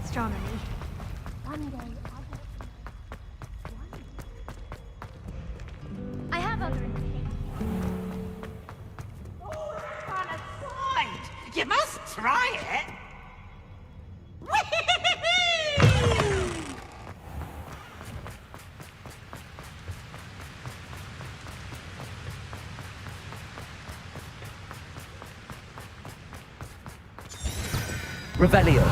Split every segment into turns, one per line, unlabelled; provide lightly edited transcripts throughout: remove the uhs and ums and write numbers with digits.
Astronomy. One day I'll get I have other indications.
Oh, that's on a side! You must try it!
Revelio.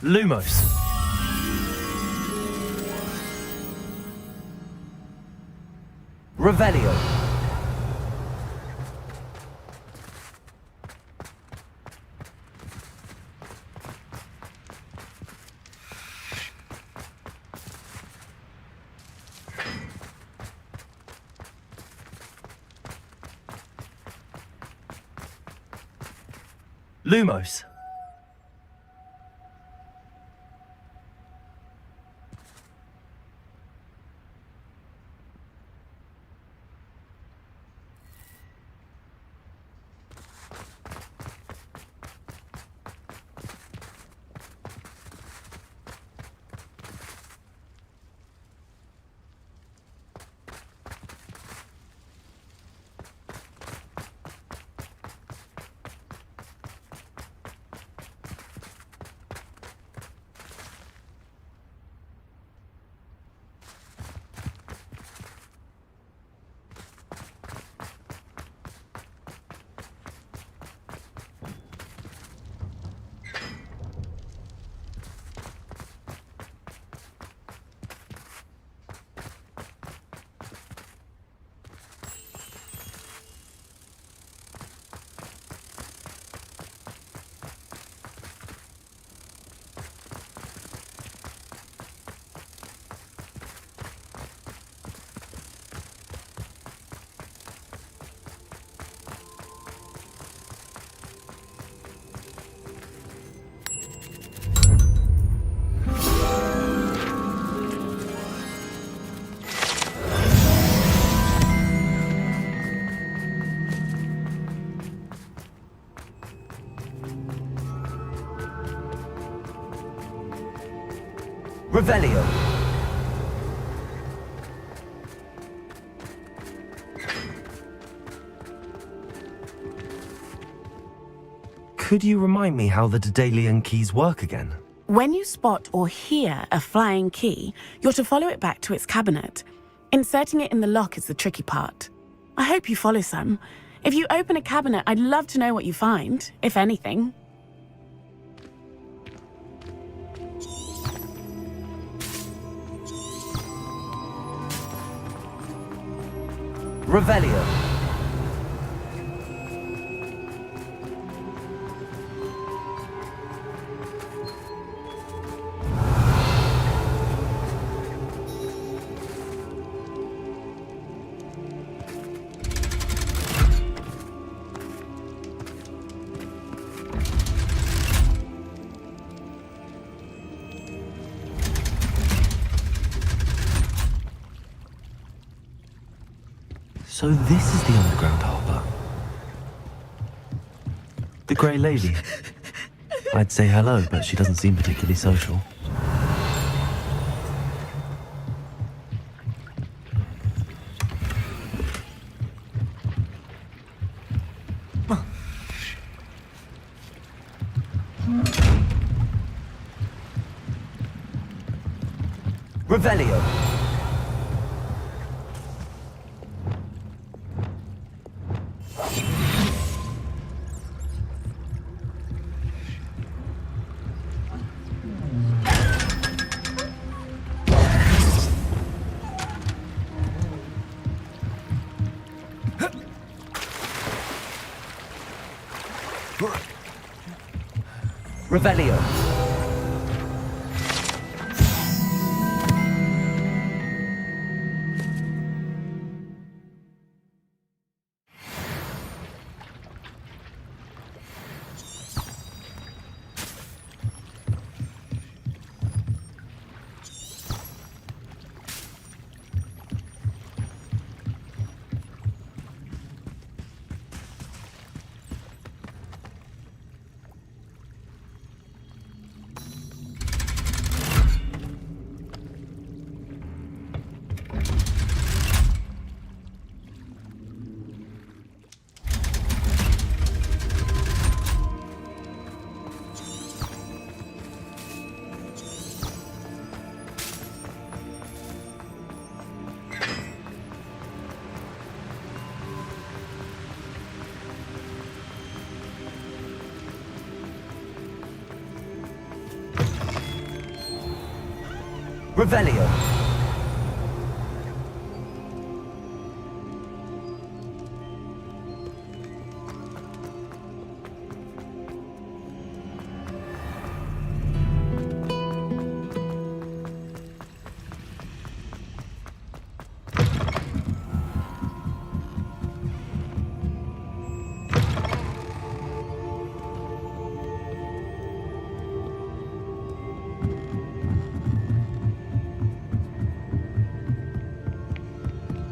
Lumos. Revelio. Lumos. Revelio. Could you remind me how the Daedalian keys work again?
When you spot or hear a flying key, you're to follow it back to its cabinet. Inserting it in the lock is the tricky part. I hope you follow some. If you open a cabinet, I'd love to know what you find, if anything.
Revelio. So this is the underground harbour. The Grey Lady. I'd say hello, but she doesn't seem particularly social. Revelio. Revelio. Revelio.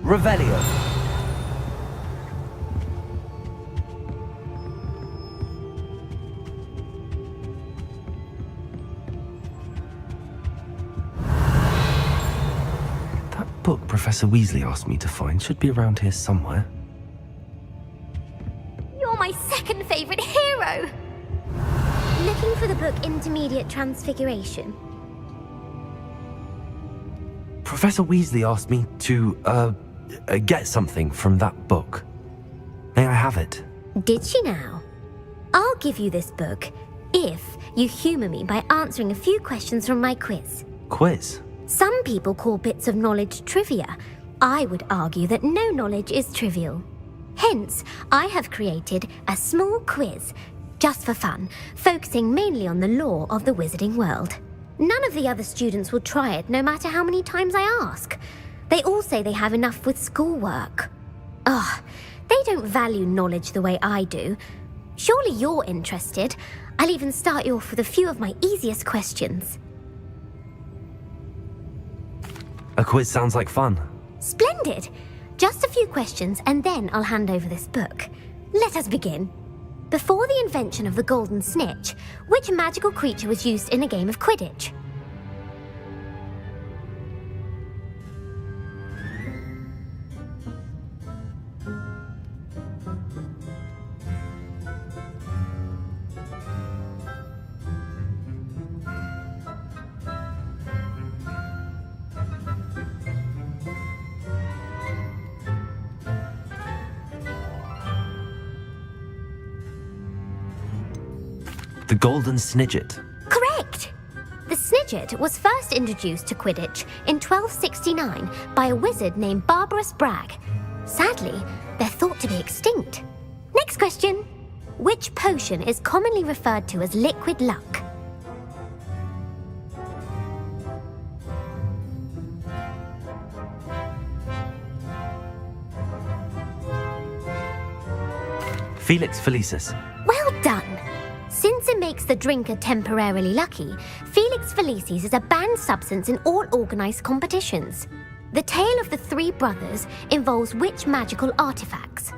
Revelio. That book Professor Weasley asked me to find should be around here somewhere.
You're my second favourite hero!
Looking for the book Intermediate Transfiguration.
Professor Weasley asked me to, get something from that book. May I have it?
Did she now? I'll give you this book if you humour me by answering a few questions from my quiz.
Quiz?
Some people call bits of knowledge trivia. I would argue that no knowledge is trivial. Hence, I have created a small quiz, just for fun, focusing mainly on the lore of the wizarding world. None of the other students will try it, no matter how many times I ask. They all say they have enough with schoolwork. Ugh, they don't value knowledge the way I do. Surely you're interested. I'll even start you off with a few of my easiest questions.
A quiz sounds like fun.
Splendid! Just a few questions and then I'll hand over this book. Let us begin. Before the invention of the golden snitch, which magical creature was used in a game of Quidditch?
The Golden Snidget.
Correct! The Snidget was first introduced to Quidditch in 1269 by a wizard named Barbarous Bragg. Sadly, they're thought to be extinct. Next question. Which potion is commonly referred to as liquid luck?
Felix Felicis.
Well done! Since it makes the drinker temporarily lucky, Felix Felicis is a banned substance in all organised competitions. The tale of the three brothers involves which magical artifacts?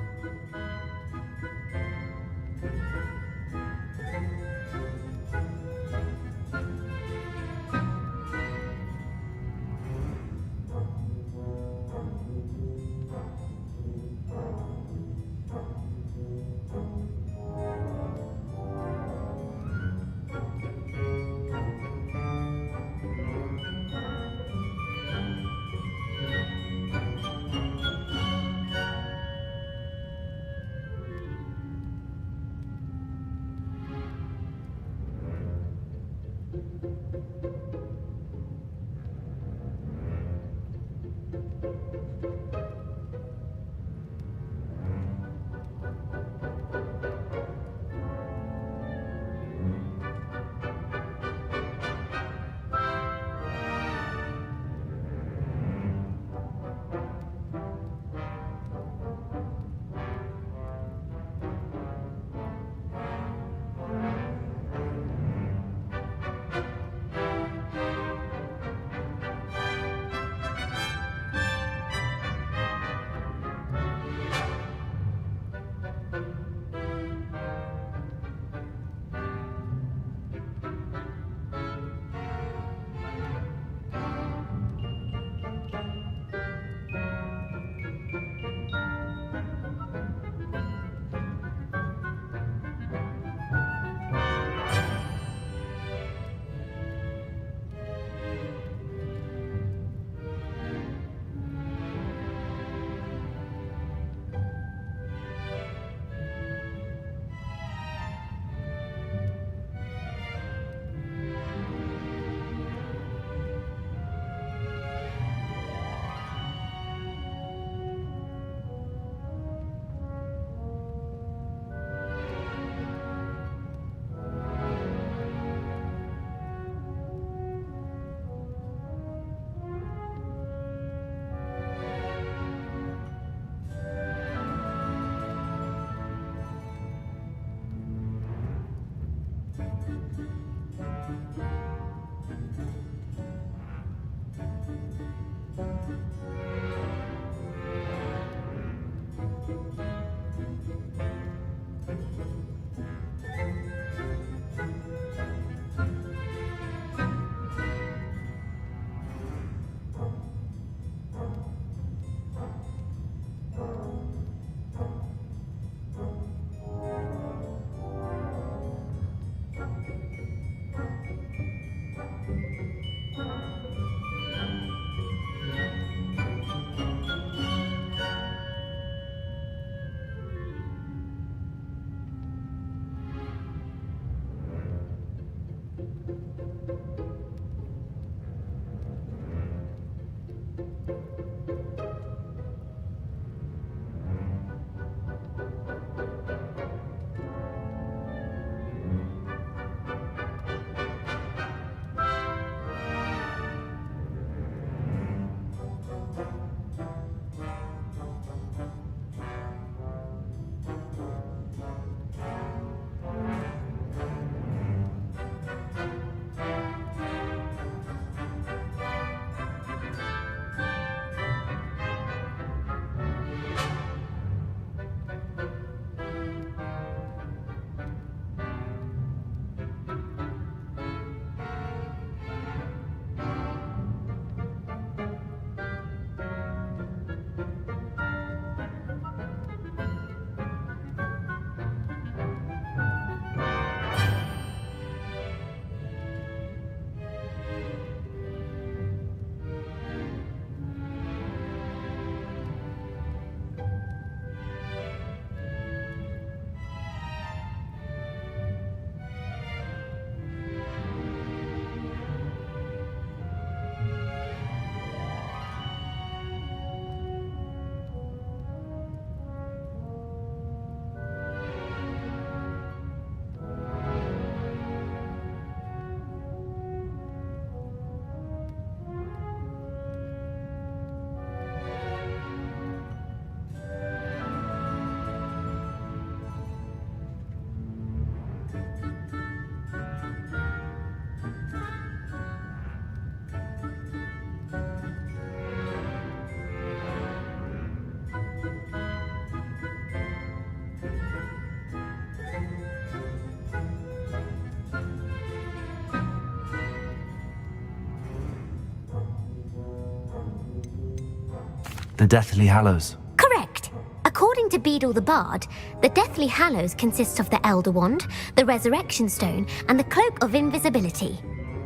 The Deathly Hallows.
Correct. According to Beadle the Bard, the Deathly Hallows consist of the Elder Wand, the Resurrection Stone, and the Cloak of Invisibility.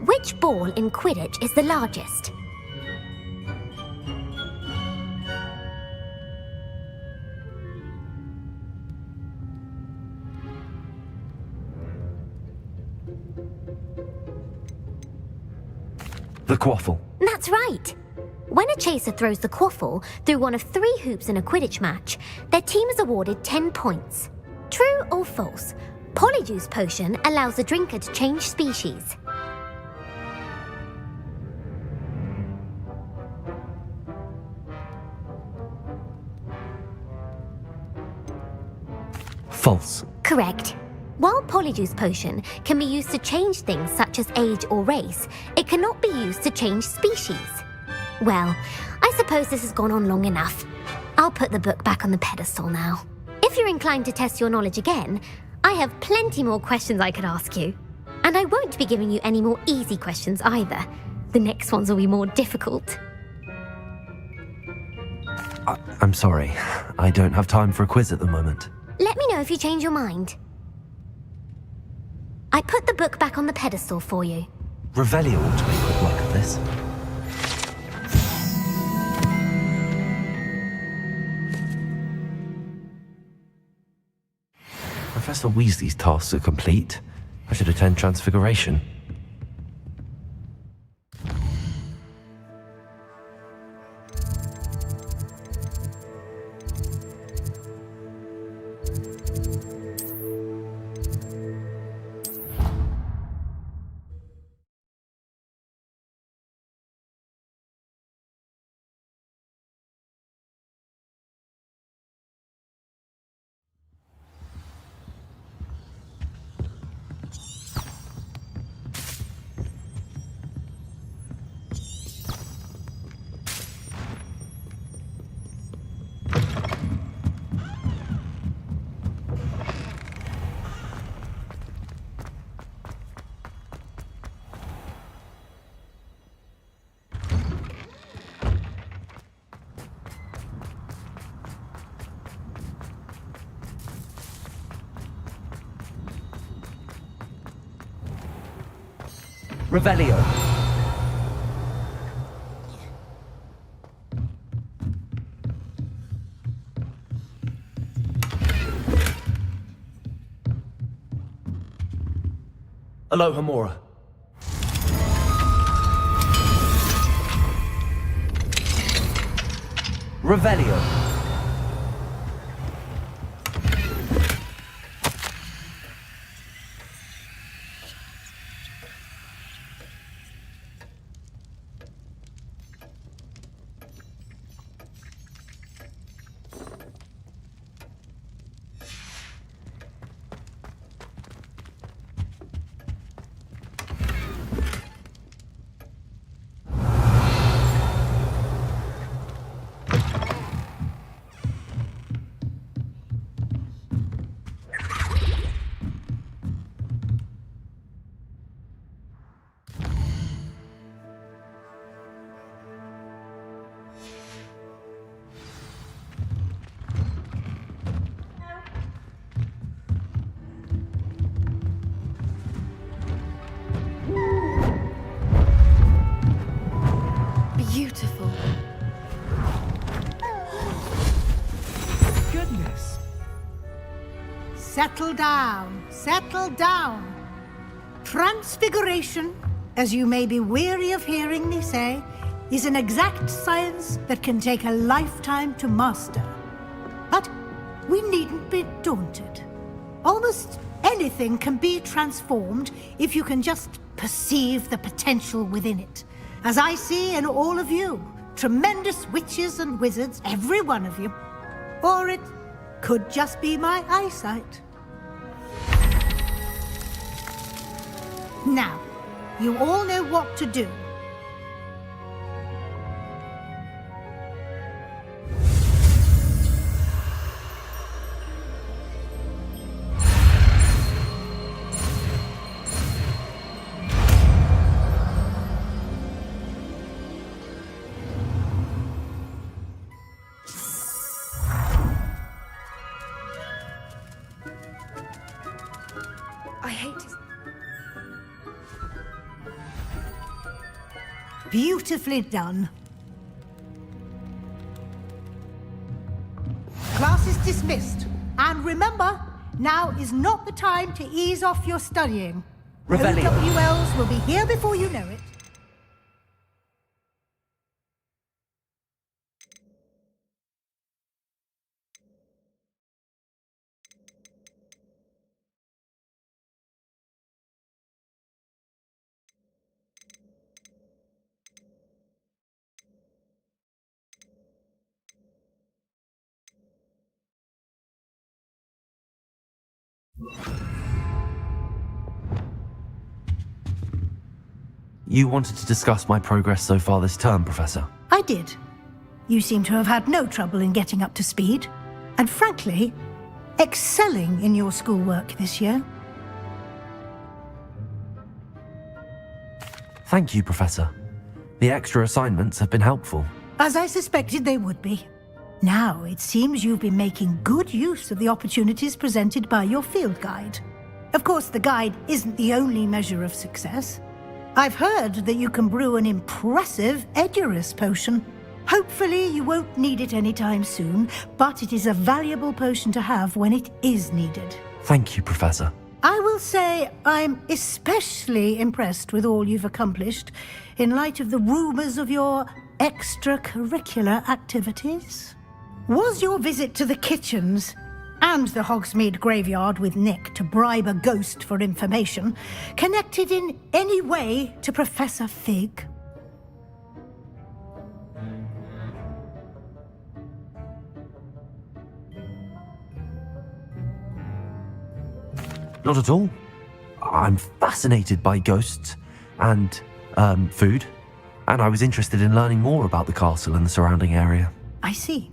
Which ball in Quidditch is the largest?
The Quaffle.
That's right. When a chaser throws the quaffle through one of 3 hoops in a Quidditch match, their team is awarded 10 points. True or false? Polyjuice Potion allows the drinker to change species.
False.
Correct. While Polyjuice Potion can be used to change things such as age or race, it cannot be used to change species. Well, I suppose this has gone on long enough. I'll put the book back on the pedestal now. If you're inclined to test your knowledge again, I have plenty more questions I could ask you. And I won't be giving you any more easy questions either. The next ones will be more difficult.
I'm sorry. I don't have time for a quiz at the moment.
Let me know if you change your mind. I put the book back on the pedestal for you.
Revelio ought to make quick work of this. Professor Weasley's tasks are complete. I should attend Transfiguration. Revelio. Alohomora. Revelio.
Beautiful.
Goodness.
Settle down, settle down. Transfiguration, as you may be weary of hearing me say, is an exact science that can take a lifetime to master. But we needn't be daunted. Almost anything can be transformed if you can just perceive the potential within it. As I see in all of you, tremendous witches and wizards, every one of you. Or it could just be my eyesight. Now, you all know what to do.
I hate it.
Beautifully done. Class is dismissed. And remember, now is not the time to ease off your studying.
Revelio.
OWLs will be here before you know it.
You wanted to discuss my progress so far this term, Professor.
I did. You seem to have had no trouble in getting up to speed. And frankly, excelling in your schoolwork this year.
Thank you, Professor. The extra assignments have been helpful.
As I suspected they would be. Now, it seems you've been making good use of the opportunities presented by your field guide. Of course, the guide isn't the only measure of success. I've heard that you can brew an impressive Edurus potion. Hopefully, you won't need it anytime soon, but it is a valuable potion to have when it is needed.
Thank you, Professor.
I will say I'm especially impressed with all you've accomplished in light of the rumors of your extracurricular activities. Was your visit to the kitchens and the Hogsmeade graveyard with Nick to bribe a ghost for information connected in any way to Professor Fig?
Not at all. I'm fascinated by ghosts and food, and I was interested in learning more about the castle and the surrounding area.
I see.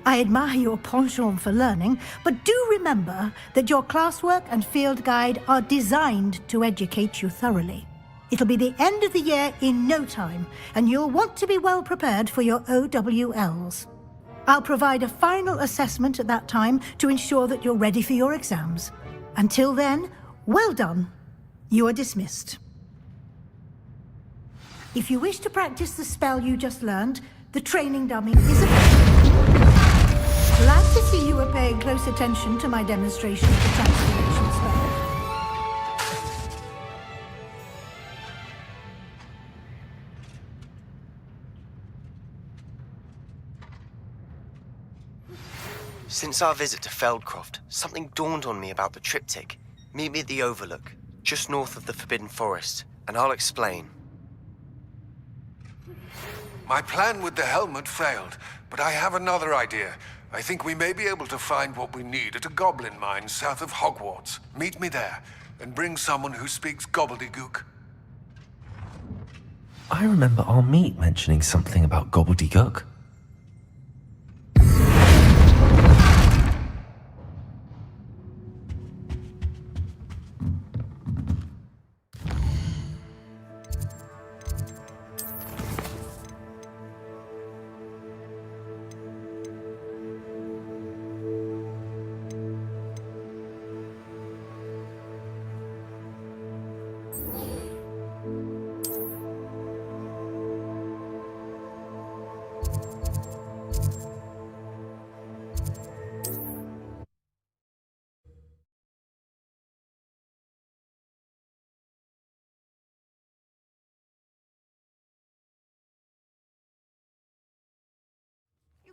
I admire your penchant for learning, but do remember that your classwork and field guide are designed to educate you thoroughly. It'll be the end of the year in no time, and you'll want to be well prepared for your OWLs. I'll provide a final assessment at that time to ensure that you're ready for your exams. Until then, well done. You are dismissed. If you wish to practice the spell you just learned, the training dummy is available. Glad to see you were paying close attention to my demonstration of the transformation spell.
Since our visit to Feldcroft, something dawned on me about the triptych. Meet me at the Overlook, just north of the Forbidden Forest, and I'll explain.
My plan with the helmet failed, but I have another idea. I think we may be able to find what we need at a goblin mine south of Hogwarts. Meet me there, and bring someone who speaks gobbledygook.
I remember our meet mentioning something about gobbledygook.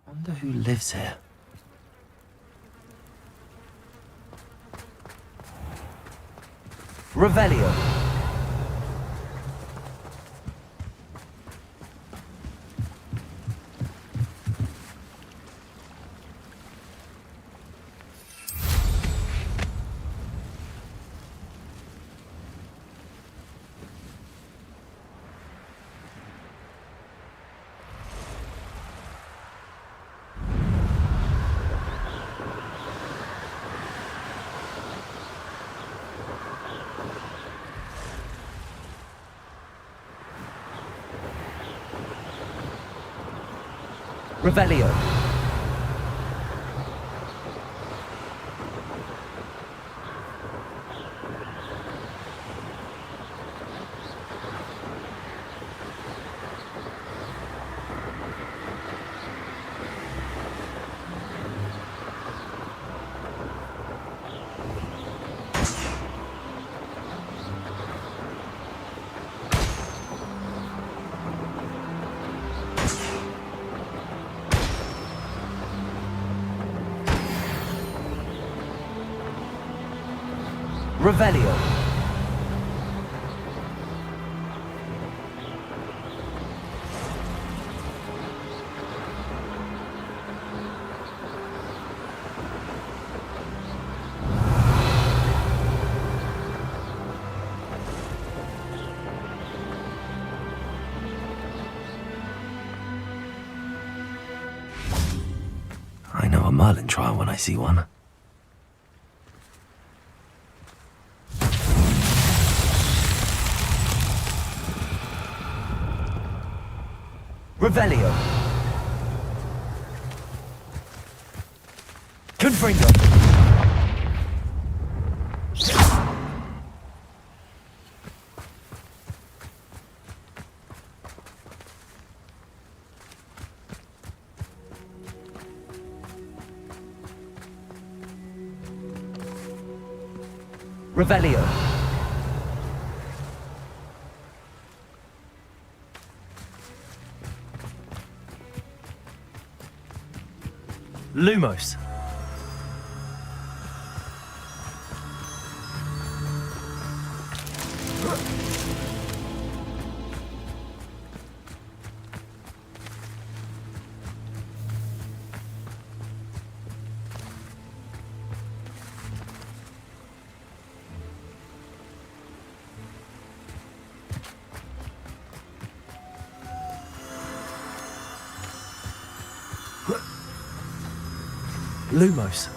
I wonder who lives here. Revelio. Revelio. Revelio. I know a Merlin trial when I see one. Revelio. Confringo. Revelio. Lumos. Lumos.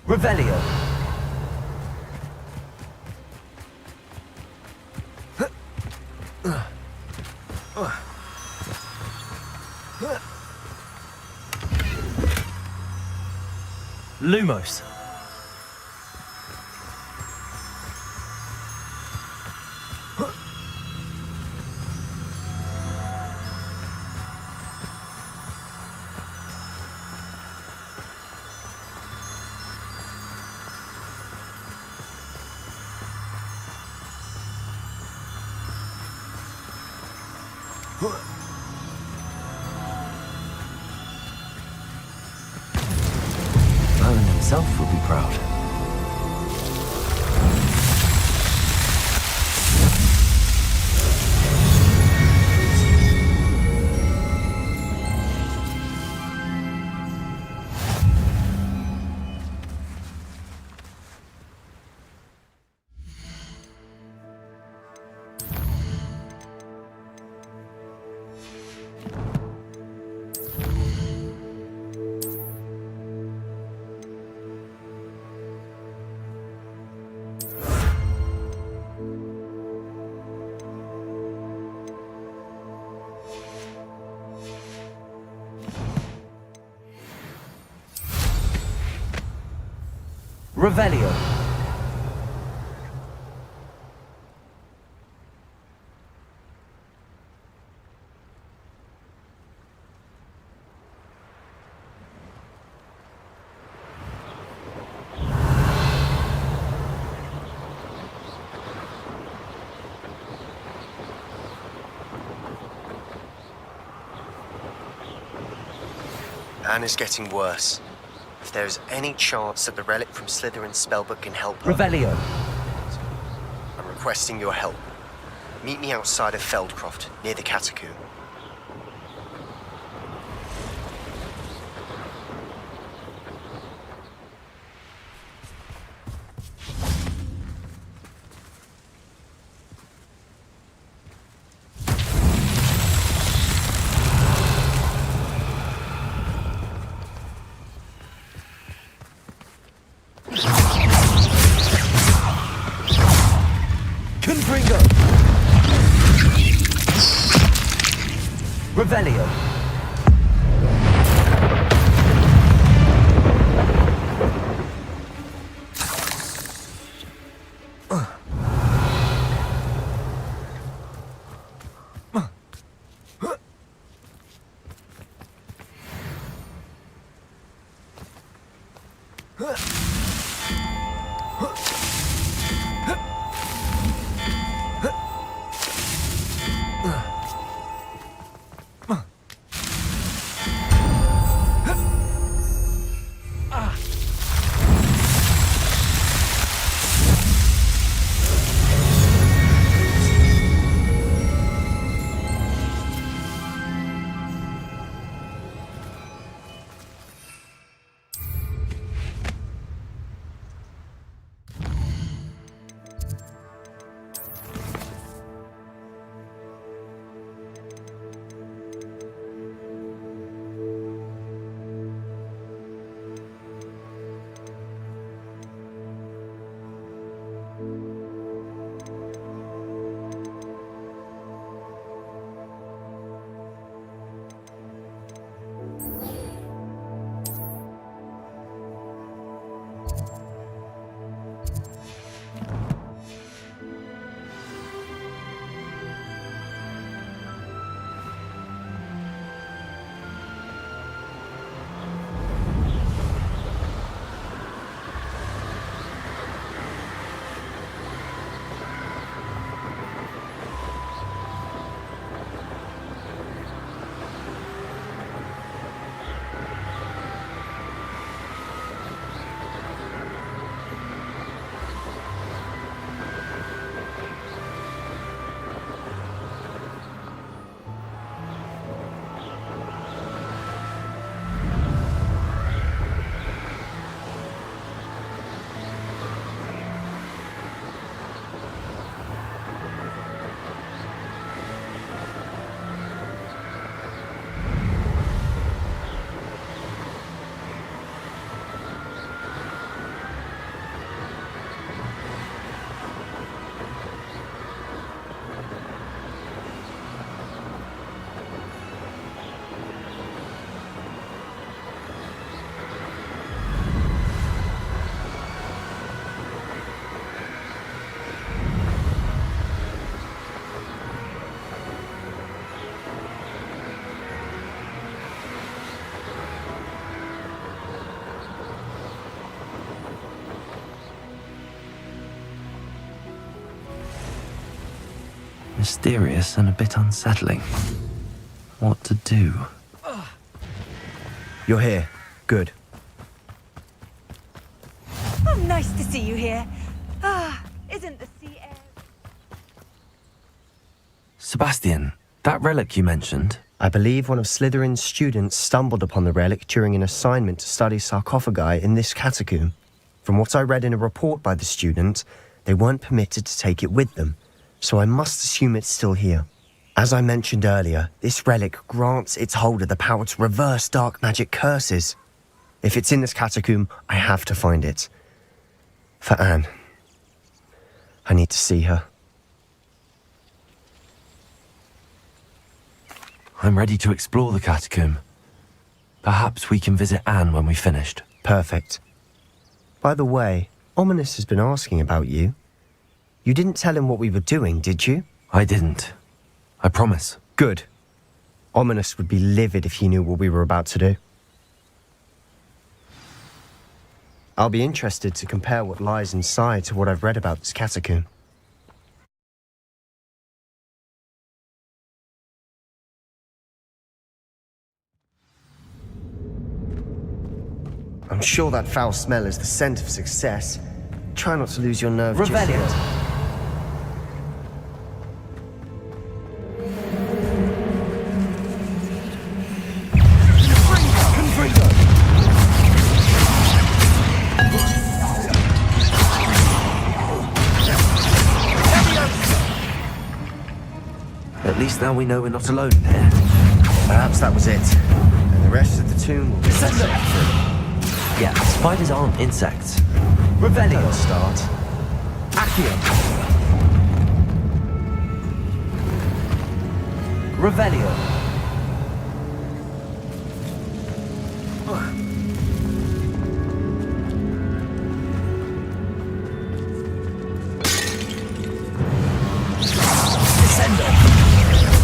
Revelio. Lumos. Merlin himself would be proud. Revelio.
Anna's getting worse. If there is any chance that the relic from Slytherin's spellbook can help her,
Revelio.
I'm requesting your help. Meet me outside of Feldcroft, near the catacomb.
Confringo. Revelio. Mysterious and a bit unsettling. What to do?
You're here. Good.
Oh, nice to see you here. Isn't the sea air...
Sebastian, that relic you mentioned,
I believe one of Slytherin's students stumbled upon the relic during an assignment to study sarcophagi in this catacomb. From what I read in a report by the student, they weren't permitted to take it with them, so I must assume it's still here. As I mentioned earlier, this relic grants its holder the power to reverse dark magic curses. If it's in this catacomb, I have to find it. For Anne. I need to see her.
I'm ready to explore the catacomb. Perhaps we can visit Anne when we've finished.
Perfect. By the way, Ominous has been asking about you. You didn't tell him what we were doing, did you?
I didn't. I promise.
Good. Ominous would be livid if he knew what we were about to do. I'll be interested to compare what lies inside to what I've read about this catacomb. I'm sure that foul smell is the scent of success. Try not to lose your nerve just
Revelio.
yet.
At least now we know we're not alone in here.
Perhaps that was it. And the rest of the tomb will be
Yeah, spiders aren't insects.
Don't start.
Accio. Revelio. Descendo.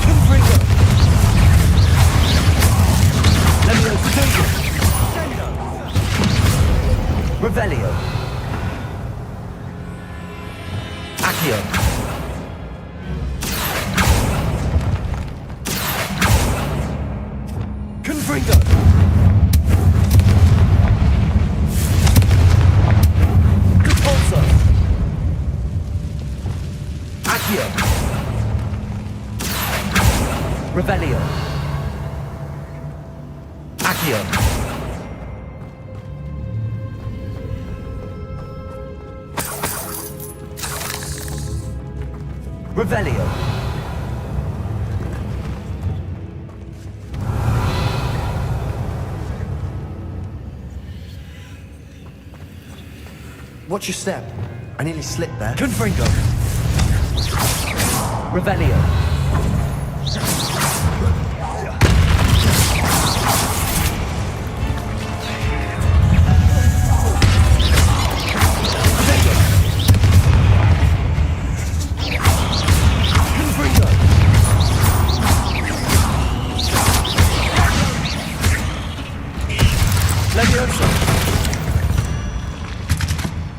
Confringo. Levioso. Revelio. Accio. Confringo. Repulso. Accio. Revelio. Accio. Revelio.
Watch your step. I nearly slipped there.
Confringo. Revelio.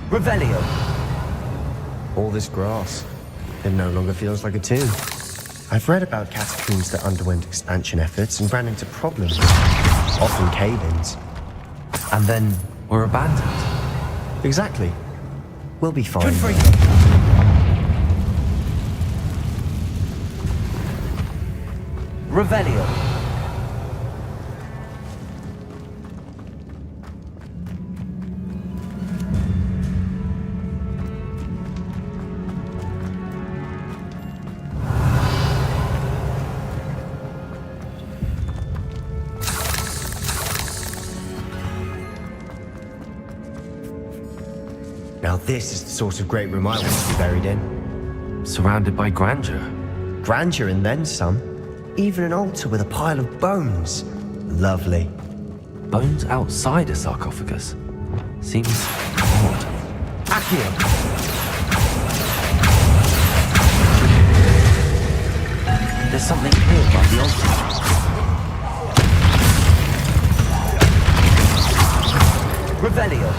Revelio.
All this grass. It no longer feels like a tomb. I've read about catacombs that underwent expansion efforts and ran into problems. Often cave-ins.
And then we're abandoned.
Exactly. We'll be fine.
Revelio.
Now this is the sort of great room I want to be buried in.
Surrounded by grandeur.
Grandeur and then some. Even an altar with a pile of bones. Lovely.
Bones outside a sarcophagus. Seems odd. Accio. There's something here by the altar. Revelio.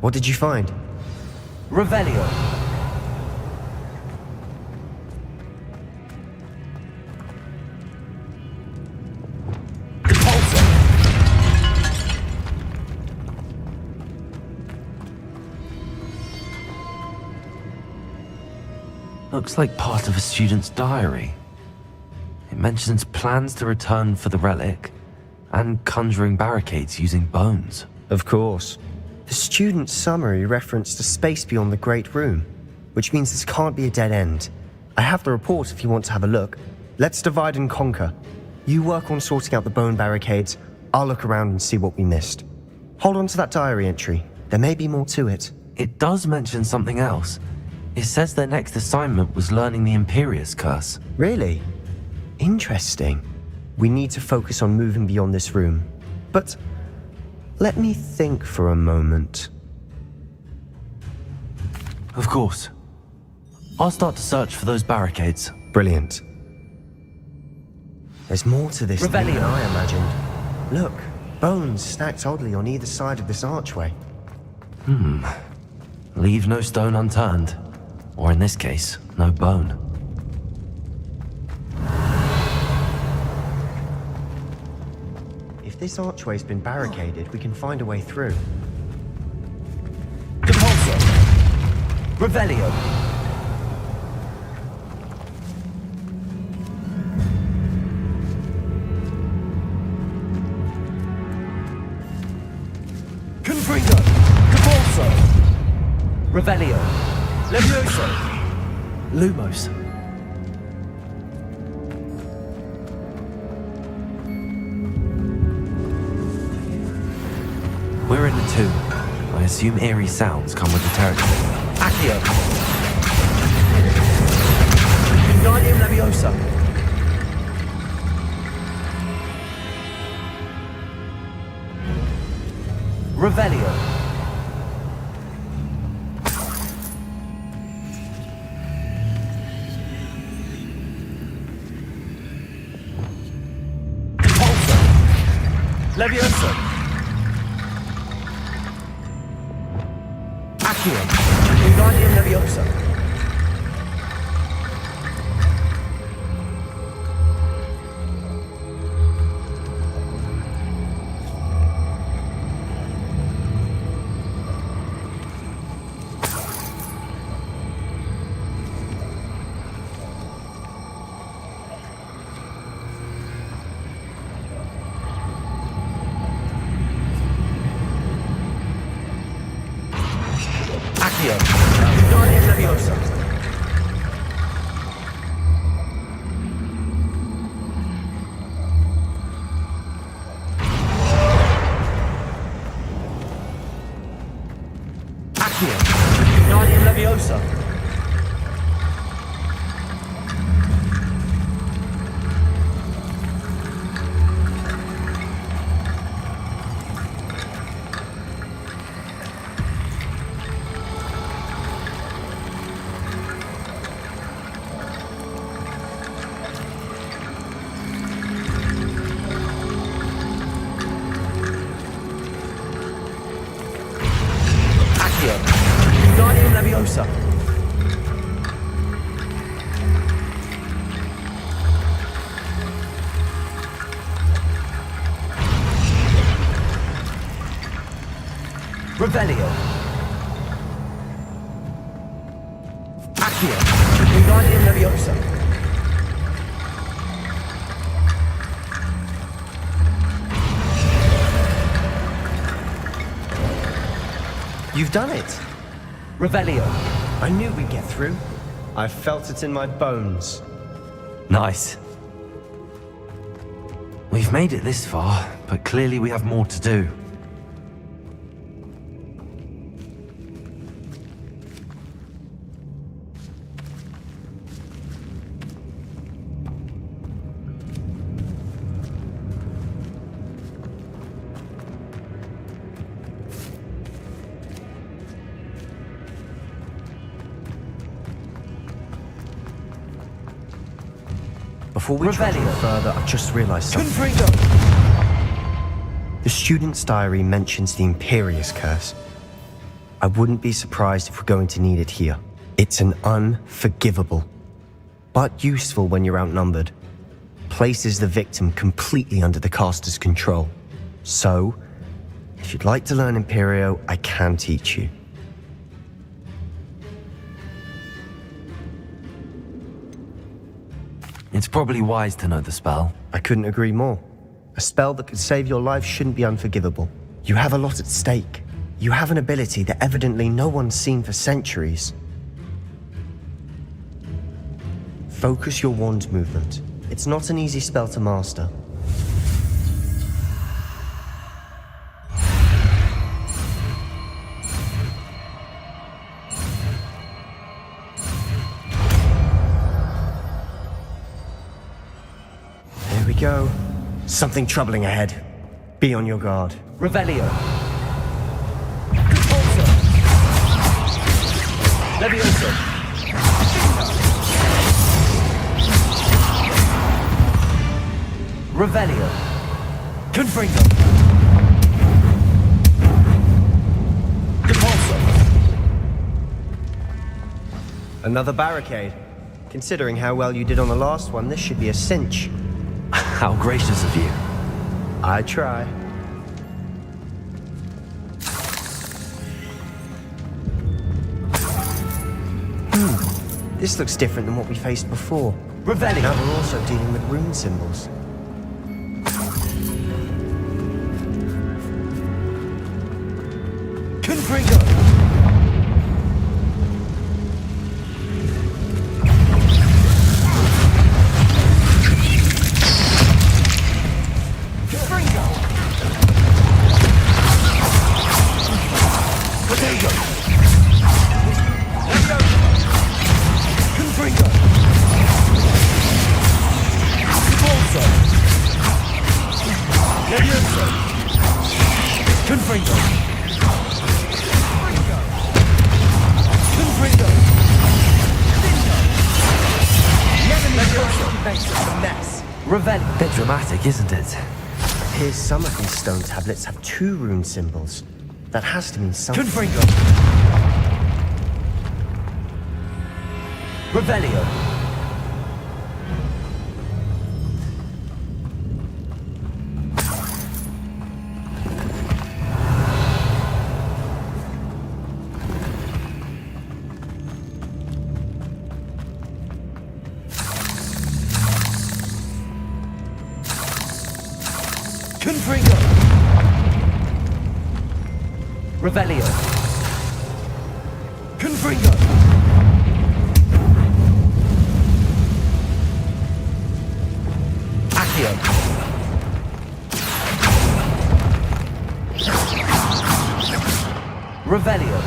What did you find?
Revelio. Looks like part of a student's diary. It mentions plans to return for the relic and conjuring barricades using bones.
Of course. The student's summary referenced a space beyond the Great Room, which means this can't be a dead end. I have the report if you want to have a look. Let's divide and conquer. You work on sorting out the bone barricades. I'll look around and see what we missed. Hold on to that diary entry. There may be more to it.
It does mention something else. It says their next assignment was learning the Imperius Curse.
Really? Interesting. We need to focus on moving beyond this room. But let me think for a moment.
Of course. I'll start to search for those barricades.
Brilliant. There's more to this than
Revelio.
I imagined. Look, bones stacked oddly on either side of this archway.
Leave no stone unturned. Or in this case, no bone.
If this archway's been barricaded, we can find a way through.
Depulso! Revelio! Confringo! Depulso! Revelio! Levioso! Lumos! We're in the tomb. I assume eerie sounds come with the territory. Accio! Wingardium Leviosa! Revelio! Levioso! Accio! Wingardium Leviosa! Accio! Wingardium Leviosa! Accio! Wingardium Leviosa! Accio! Wingardium Leviosa! Revelio! Accio! Wingardium Leviosa!
You've done it!
Revelio!
I knew we'd get through. I felt it in my bones.
Nice. We've made it this far, but clearly we have more to do.
Before we travel
Revelio.
further, I just realized something.
Confringo!
The student's diary mentions the Imperius Curse. I wouldn't be surprised if we're going to need it here. It's an unforgivable, but useful when you're outnumbered. Places the victim completely under the caster's control. So, if you'd like to learn Imperio, I can teach you.
It's probably wise to know the spell.
I couldn't agree more. A spell that could save your life shouldn't be unforgivable. You have a lot at stake. You have an ability that evidently no one's seen for centuries. Focus your wand movement. It's not an easy spell to master. There we go. Something troubling ahead. Be on your guard.
Revelio. Levioso. Revelio. Confringo. Depulso.
Another barricade. Considering how well you did on the last one, this should be a cinch.
How gracious of you.
I try. This looks different than what we faced before.
Revelio.
Now we're also dealing with rune symbols.
Confringo. Bit dramatic, isn't it?
Here's some of these stone tablets have 2 rune symbols. That has to mean something.
Confringo. Revelio. Confringo. Revelio. Confringo. Accio. Revelio.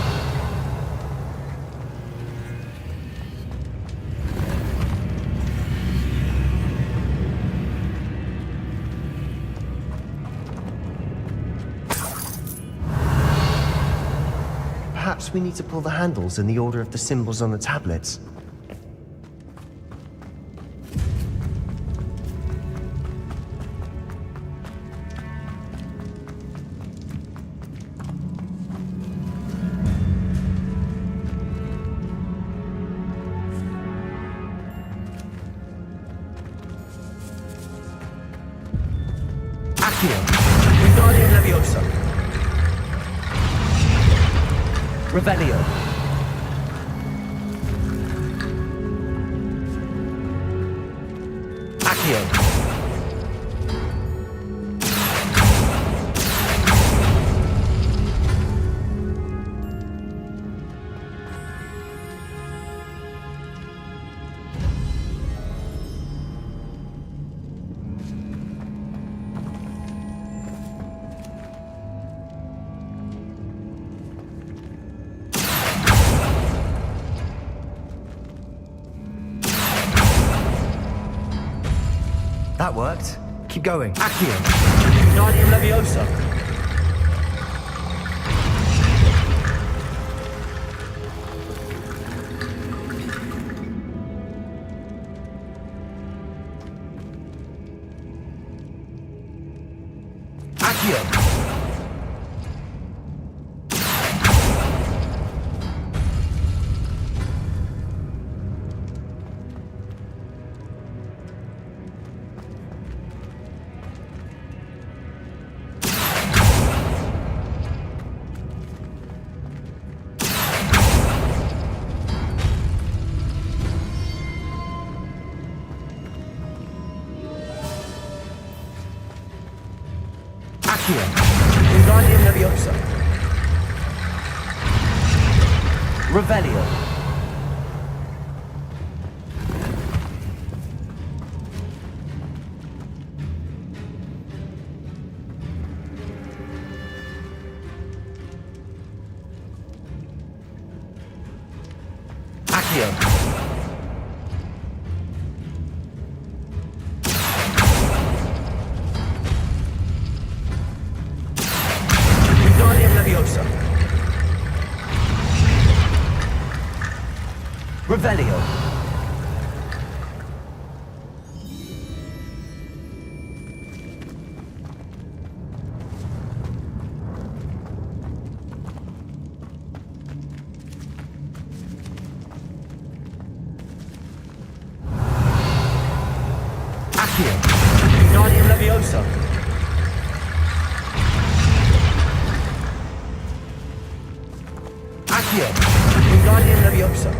Perhaps we need to pull the handles in the order of the symbols on the tablets.
Accio. Wingardium Leviosa. Revelio. Accio.
That worked. Keep going.
Accio. Wingardium Leviosa. Accio.
Accio. Wingardium Leviosa. Revelio. Accio. Wingardium Leviosa. Revelio. Accio. Wingardium Leviosa. Accio. Wingardium Leviosa.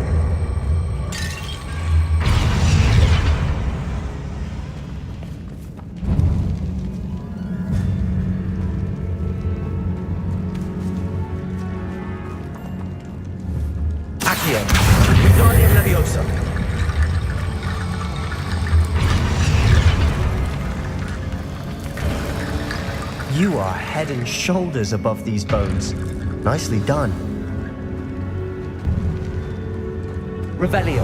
Accio. Wingardium Leviosa. You are head and shoulders above these bones. Nicely done. Revelio.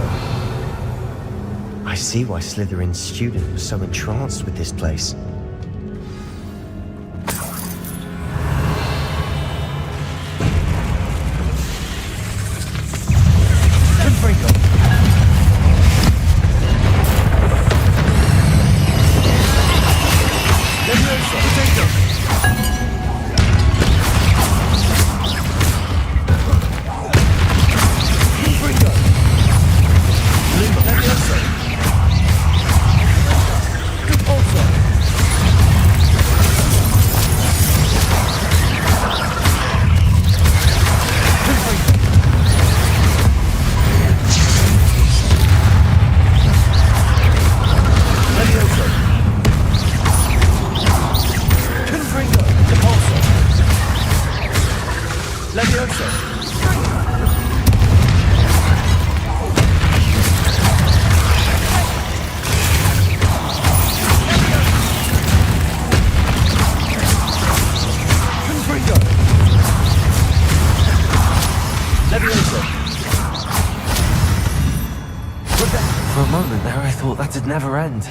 I see why Slytherin's student was so entranced with this place. Confringo. Leviosa. Potato. Confringo. Lima. Leviosa. Repulsor. Confringo. Leviosa. Confringo. Repulsor. Leviosa. Confringo. Leviosa.
For a moment there, I thought that'd never end.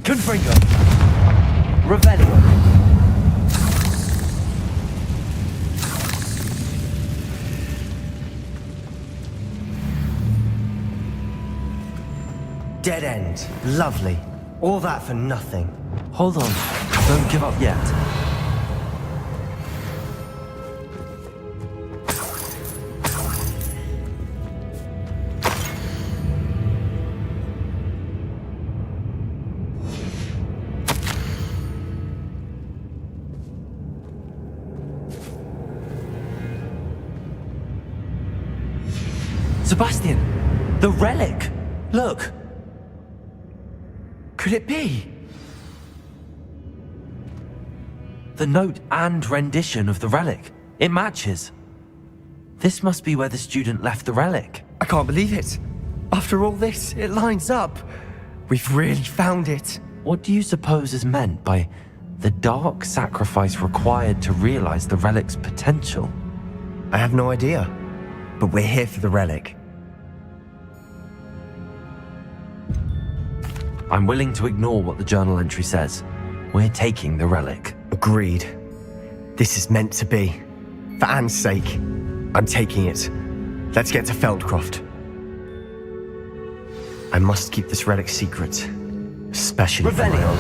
Confringo. Revelio. Dead end. Lovely. All that for nothing.
Hold on, don't give up yet. Sebastian, the relic! Look! Could it be? The note and rendition of the relic. It matches. This must be where the student left the relic.
I can't believe it. After all this, it lines up. We've really found it.
What do you suppose is meant by the dark sacrifice required to realize the relic's potential?
I have no idea. But we're here for the relic.
I'm willing to ignore what the journal entry says. We're taking the relic.
Agreed. This is meant to be. For Anne's sake, I'm taking it. Let's get to Feldcroft. I must keep this relic secret. Especially for my own.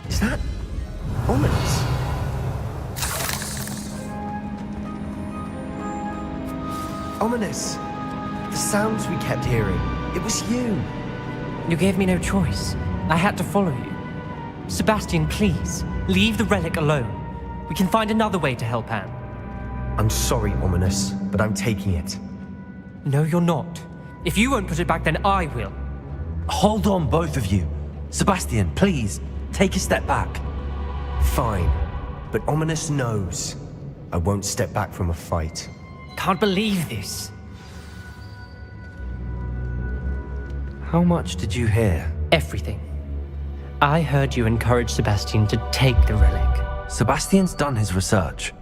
Is that ominous? Ominous. The sounds we kept hearing. It was you.
You gave me no choice. I had to follow you. Sebastian, please, leave the relic alone. We can find another way to help Anne.
I'm sorry, Ominous, but I'm taking it.
No, you're not. If you won't put it back, then I will.
Hold on, both of you. Sebastian, please, take a step back.
Fine, but Ominous knows I won't step back from a fight.
Can't believe this.
How much did you hear?
Everything. I heard you encourage Sebastian to take the relic.
Sebastian's done his research.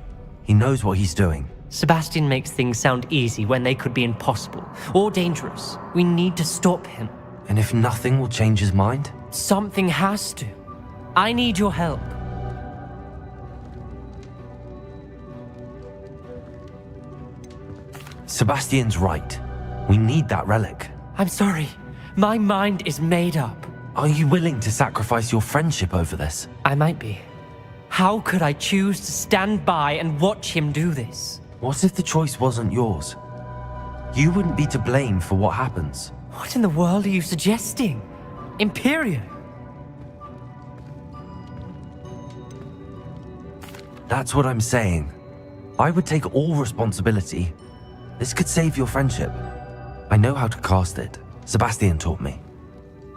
He knows what he's doing.
Sebastian makes things sound easy when they could be impossible or dangerous. We need to stop him.
And if nothing will change his mind?
Something has to. I need your help.
Sebastian's right. We need that relic.
I'm sorry. My mind is made up.
Are you willing to sacrifice your friendship over this?
I might be. How could I choose to stand by and watch him do this?
What if the choice wasn't yours? You wouldn't be to blame for what happens.
What in the world are you suggesting? Imperio?
That's what I'm saying. I would take all responsibility. This could save your friendship. I know how to cast it. Sebastian taught me.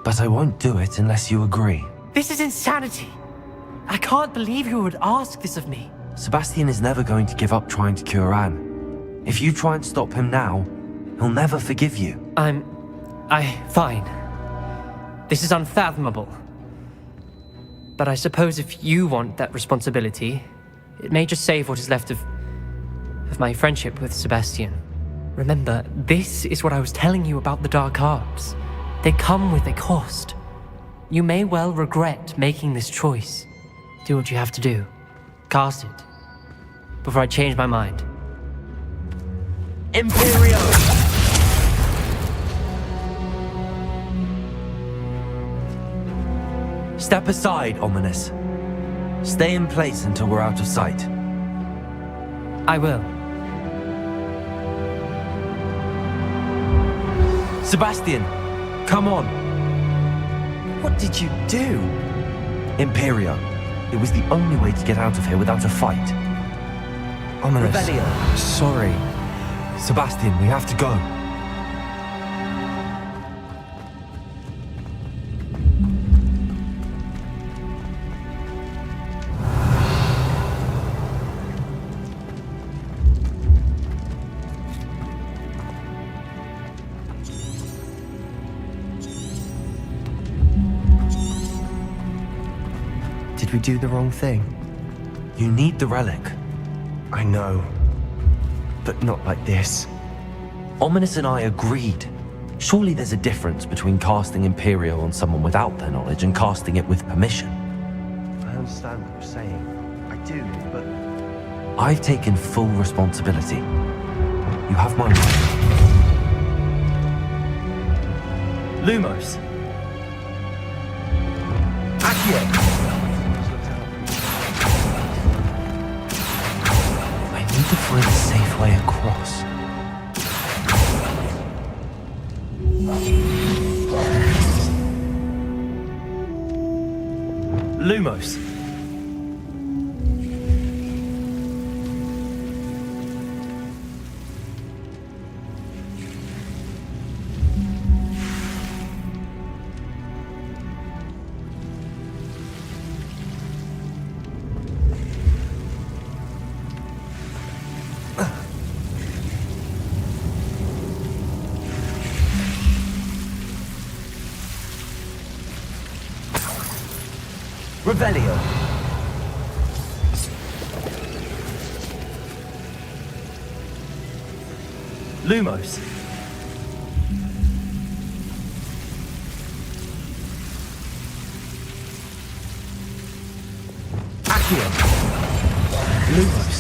But I won't do it unless you agree.
This is insanity. I can't believe you would ask this of me.
Sebastian is never going to give up trying to cure Anne. If you try and stop him now, he'll never forgive you.
Fine. This is unfathomable. But I suppose if you want that responsibility, it may just save what is left of my friendship with Sebastian. Remember, this is what I was telling you about the dark arts. They come with a cost. You may well regret making this choice. Do what you have to do. Cast it. Before I change my mind.
Imperio! Step aside, Ominous. Stay in place until we're out of sight.
I will.
Sebastian, come on.
What did you do?
Imperio. It was the only way to get out of here without a fight.
Ominous.
Revelio.
Sorry.
Sebastian, we have to go.
Did we do the wrong thing?
You need the relic.
I know. But not like this.
Ominous and I agreed. Surely there's a difference between casting Imperio on someone without their knowledge and casting it with permission.
I understand what you're saying. I do, but...
I've taken full responsibility. You have my word. Lumos. Accio. I need to find a safe way across. Lumos. Revelio. Lumos. Accio. Lumos.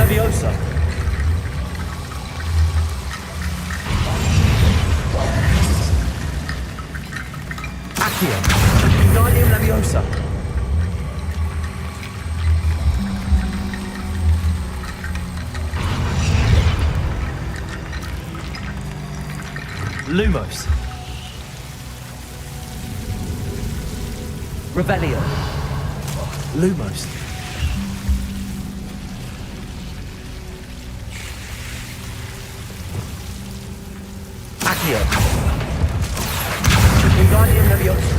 Leviosa. Accio. Wingardium Leviosa. Lumos. Revelio. Lumos. Accio. Wingardium Leviosa.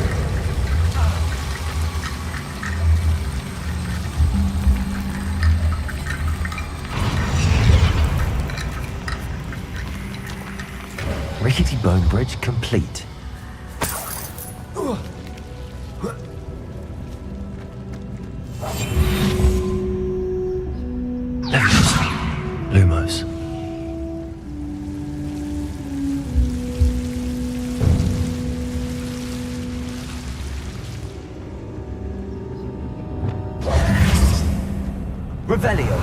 Rickety Bone Bridge complete. Lumos. Revelio.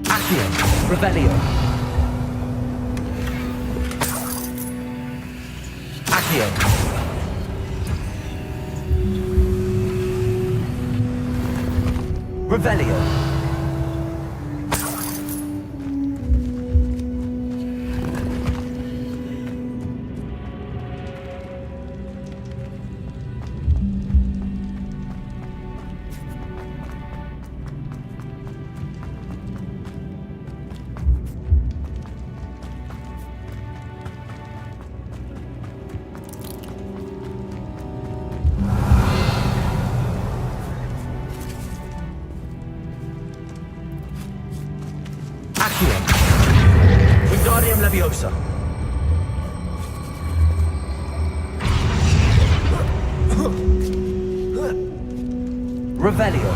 Accio. Revelio. Accio. Revelio. Accio. Wingardium Leviosa. Revelio.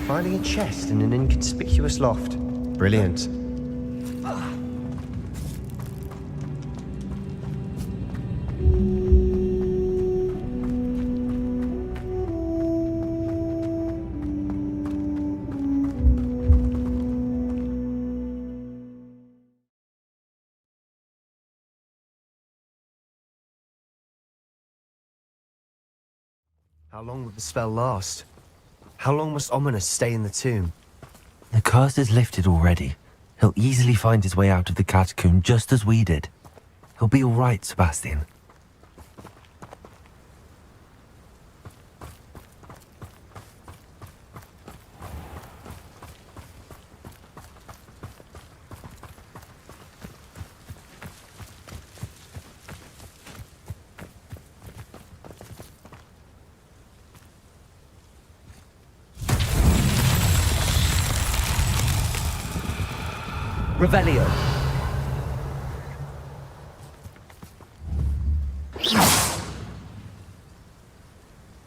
Finding a chest in an inconspicuous loft. Brilliant. How long will the spell last? How long must Ominous stay in the tomb?
The curse is lifted already. He'll easily find his way out of the catacomb just as we did. He'll be all right, Sebastian. Revelio.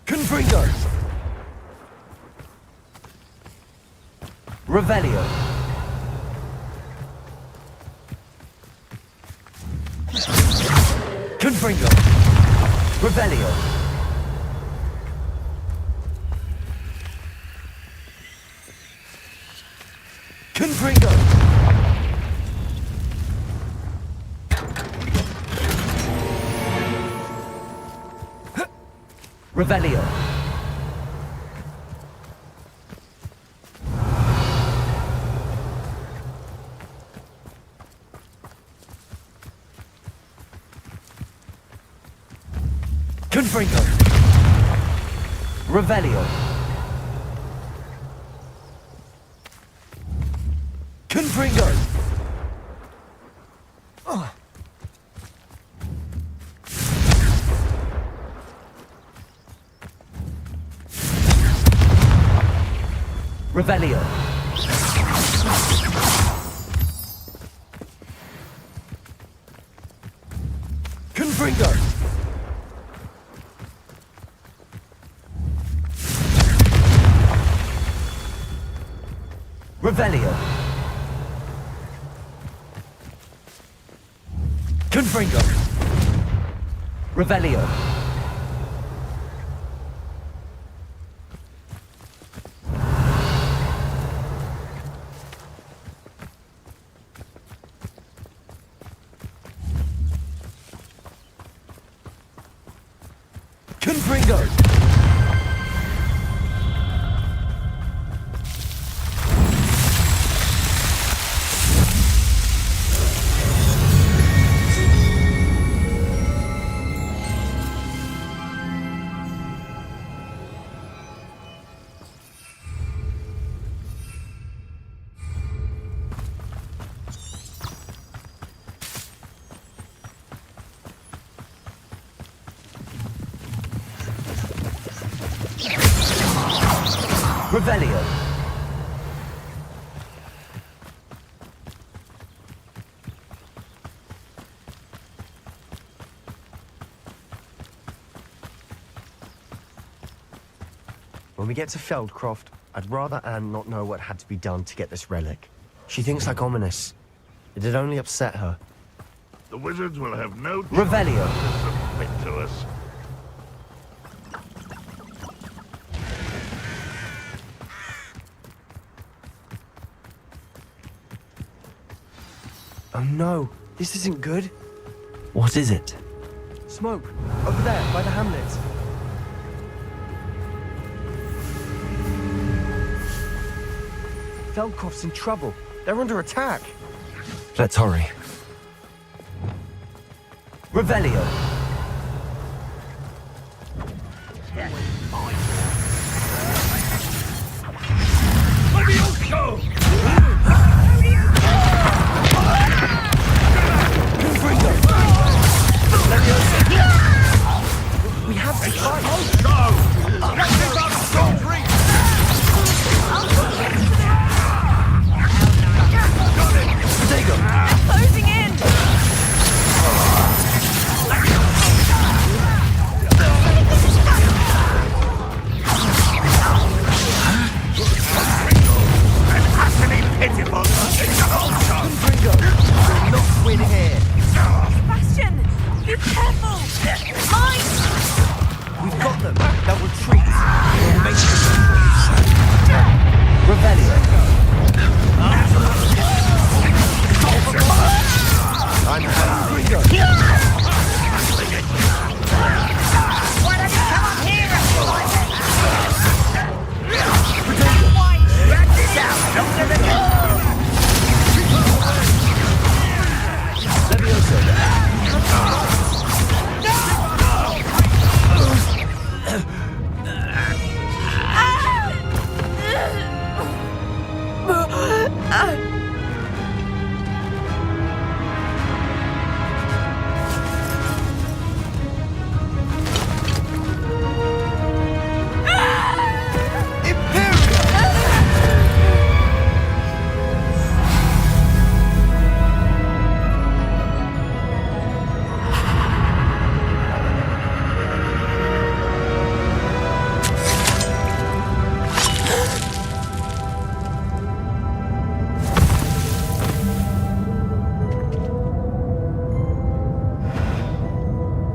Confringo. Revelio. Confringo. Revelio. Confringo. Revelio. Confringo. Revelio. Confringo. Revelio. Confringo. Revelio. Confringo. Revelio. Confringo. Revelio.
When we get to Feldcroft, I'd rather Anne not know what had to be done to get this relic. She thinks like ominous. It'd only upset her.
The wizards will have no choice
Revelio.
to submit to us.
Oh no, this isn't good.
What is it?
Smoke, over there, by the hamlet. Feldcroft's in trouble. They're under attack.
Let's hurry. Revelio.
We have to fight.
Closing in!
Not win here.
Sebastian! Be careful! Mine!
We've got them. They'll retreat. We'll make them.
Revelio.
I'm hungry.
Why don't you come up here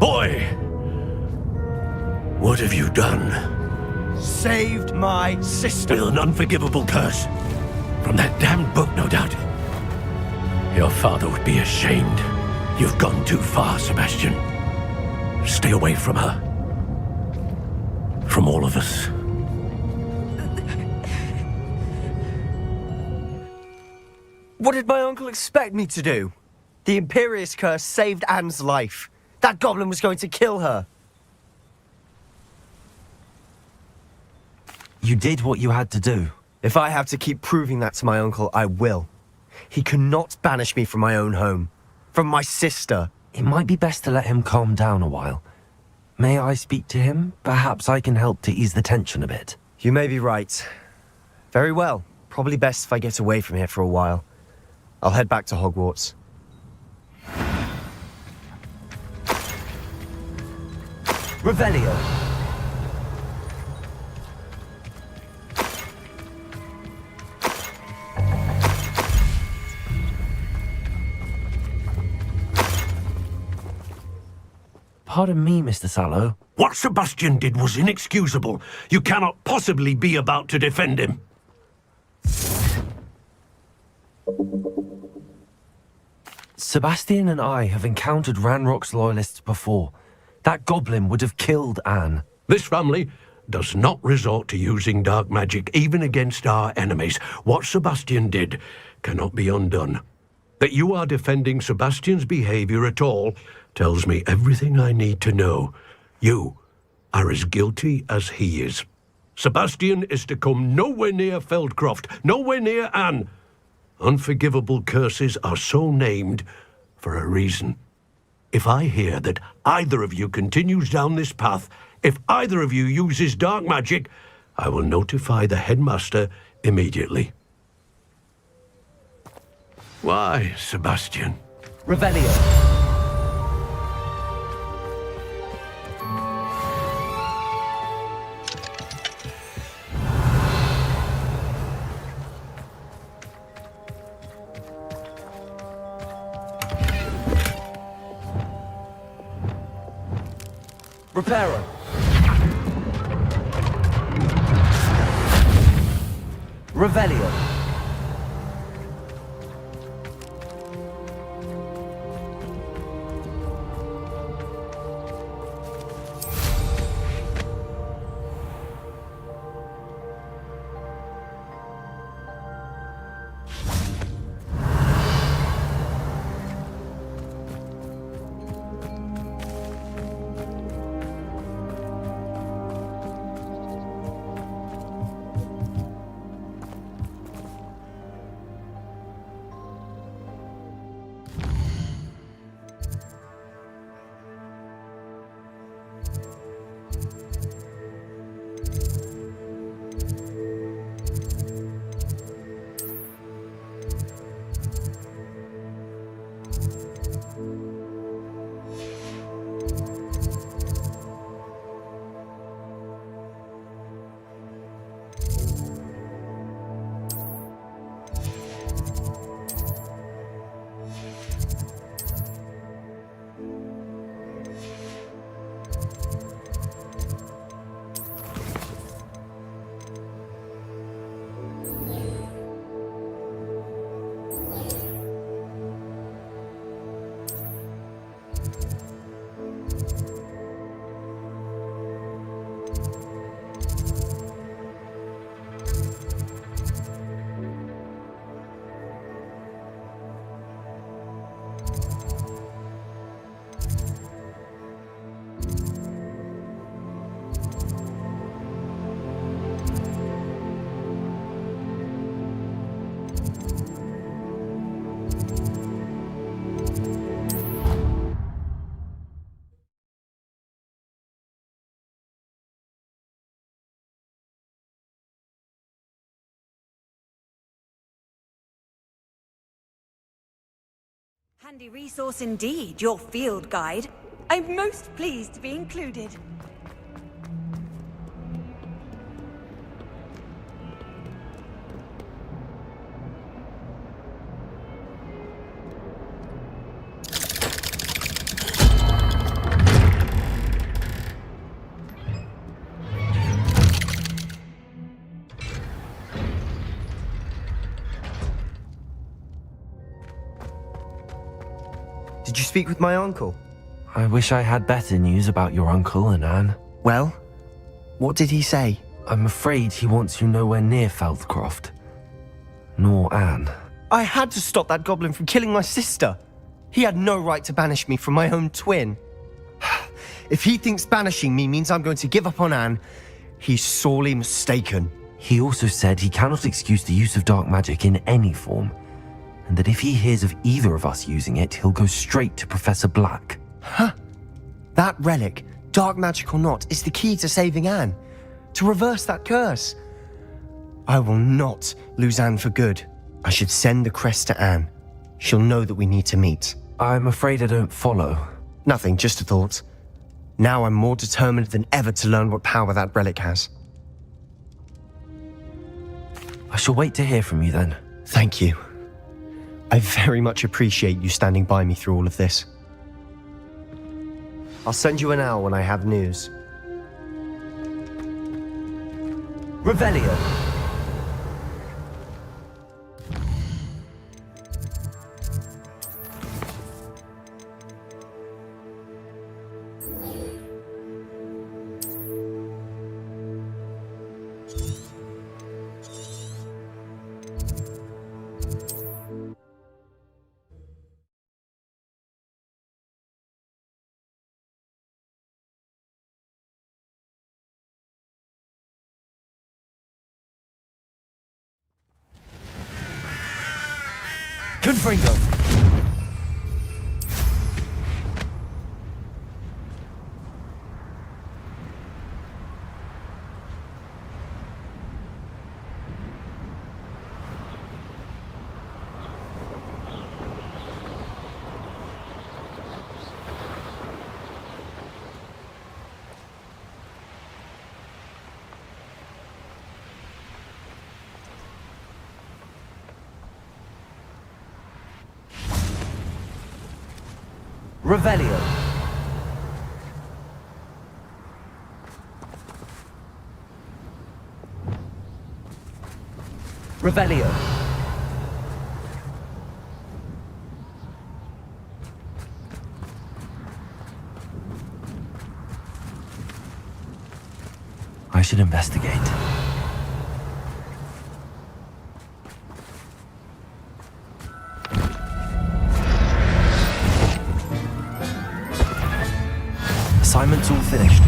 Boy! What have you done?
Saved my sister.
With an unforgivable curse. From that damned book, no doubt. Your father would be ashamed. You've gone too far, Sebastian. Stay away from her. From all of us.
What did my uncle expect me to do? The Imperious curse saved Anne's life. That goblin was going to kill her.
You did what you had to do.
If I have to keep proving that to my uncle, I will. He cannot banish me from my own home. From my sister.
It might be best to let him calm down a while. May I speak to him? Perhaps I can help to ease the tension a bit.
You may be right. Very well. Probably best if I get away from here for a while. I'll head back to Hogwarts.
Revelio. Pardon me, Mr. Sallow.
What Sebastian did was inexcusable. You cannot possibly be about to defend him.
Sebastian and I have encountered Ranrock's loyalists before. That goblin would have killed Anne.
This family does not resort to using dark magic even against our enemies. What Sebastian did cannot be undone. That you are defending Sebastian's behavior at all tells me everything I need to know. You are as guilty as he is. Sebastian is to come nowhere near Feldcroft, nowhere near Anne. Unforgivable curses are so named for a reason. If I hear that either of you continues down this path, if either of you uses dark magic, I will notify the headmaster immediately. Why, Sebastian?
Revelio. Reparo. Revelio.
Handy resource indeed, your field guide. I'm most pleased to be included.
Did you speak with my uncle?
I wish I had better news about your uncle and Anne.
Well, what did he say?
I'm afraid he wants you nowhere near Feldcroft. Nor Anne.
I had to stop that goblin from killing my sister. He had no right to banish me from my own twin. If he thinks banishing me means I'm going to give up on Anne, he's sorely mistaken.
He also said he cannot excuse the use of dark magic in any form, and that if he hears of either of us using it, he'll go straight to Professor Black.
Huh. That relic, dark magic or not, is the key to saving Anne. To reverse that curse. I will not lose Anne for good. I should send the crest to Anne. She'll know that we need to meet.
I'm afraid I don't follow.
Nothing, just a thought. Now I'm more determined than ever to learn what power that relic has.
I shall wait to hear from you then.
Thank you. I very much appreciate you standing by me through all of this. I'll send you an owl when I have news.
Revelio. Confringo. Revelio. Revelio. I should investigate. Assignment's all finished.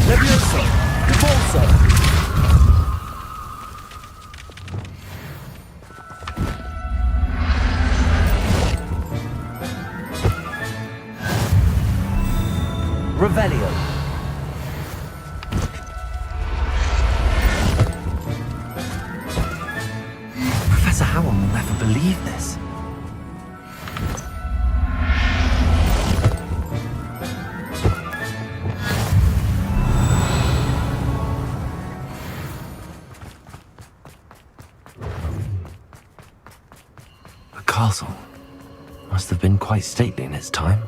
Levioso! Repulso! Revelio. Professor Howell will never believe this. The castle must have been quite stately in its time.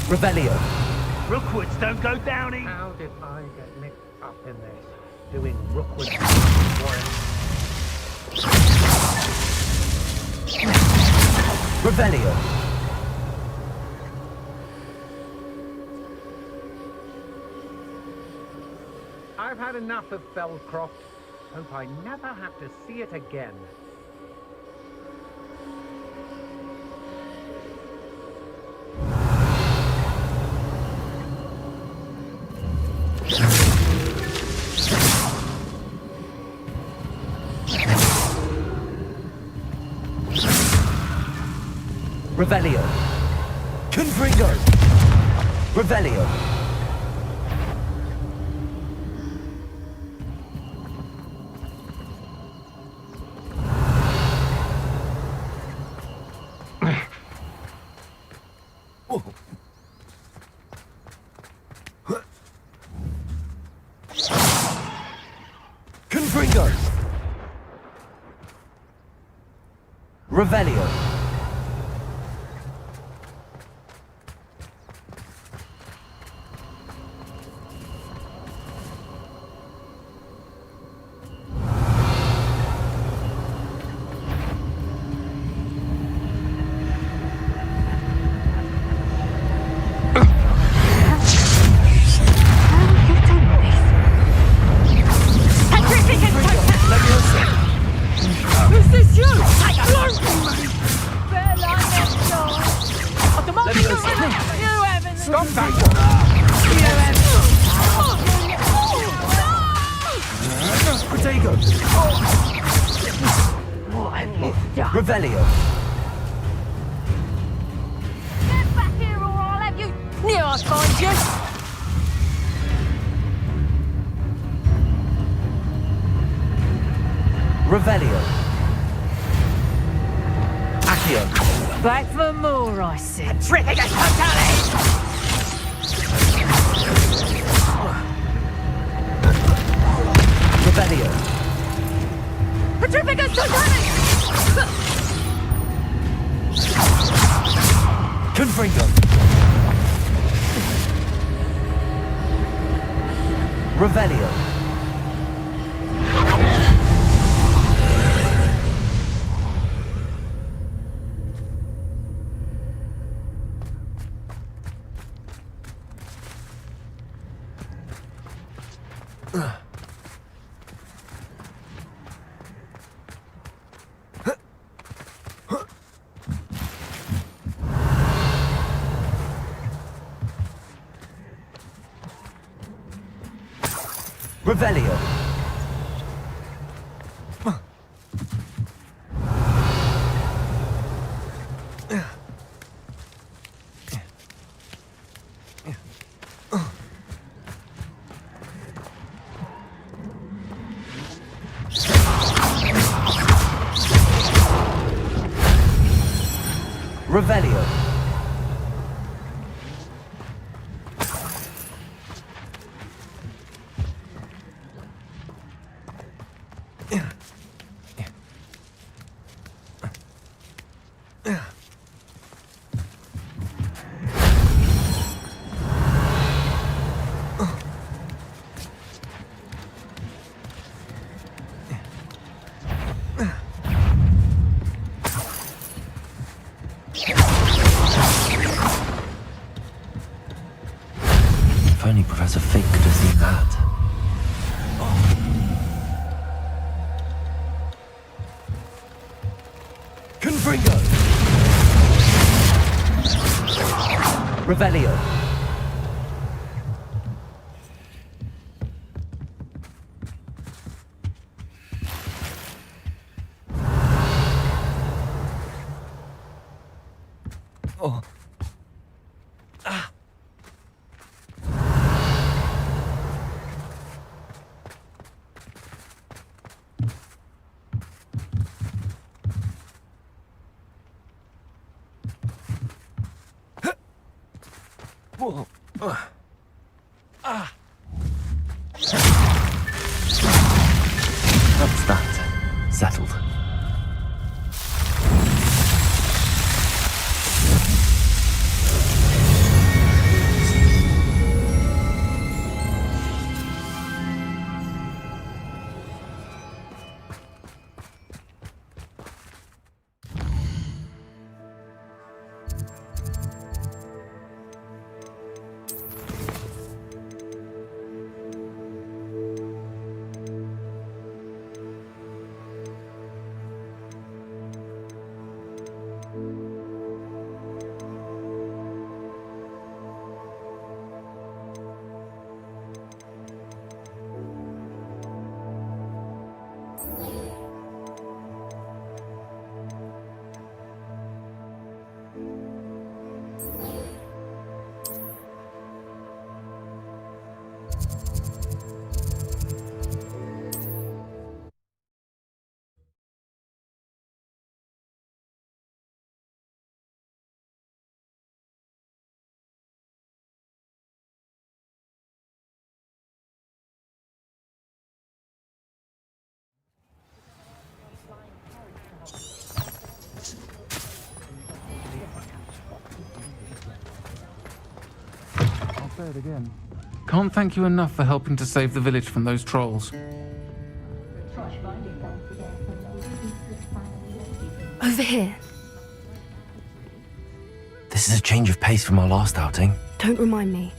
Revelio.
Rookwoods don't go down easy. How did I get mixed up in this? Doing Rookwoods.
Revelio.
I've had enough of Felcroft. Hope I never have to see it again.
Revelio. Confringo. Revelio. Confringo. Revelio.
Stop that!
Protego.
What have you done?
Revelio.
Get back here or I'll have you. Near I'll find you.
Revelio. Accio.
Back for more, I said.
Terrific totally!
Revelio.
Petrificus totally!
Confringo! Revelio! Revelio! Revelio! If only Professor Fig could have seen that. Confringo! Revelio! Oh. Ah. Whoa. Ah. That's that. Settled.
Say it again. Can't thank you enough for helping to save the village from those trolls.
Over here.
This is a change of pace from our last outing.
Don't remind me.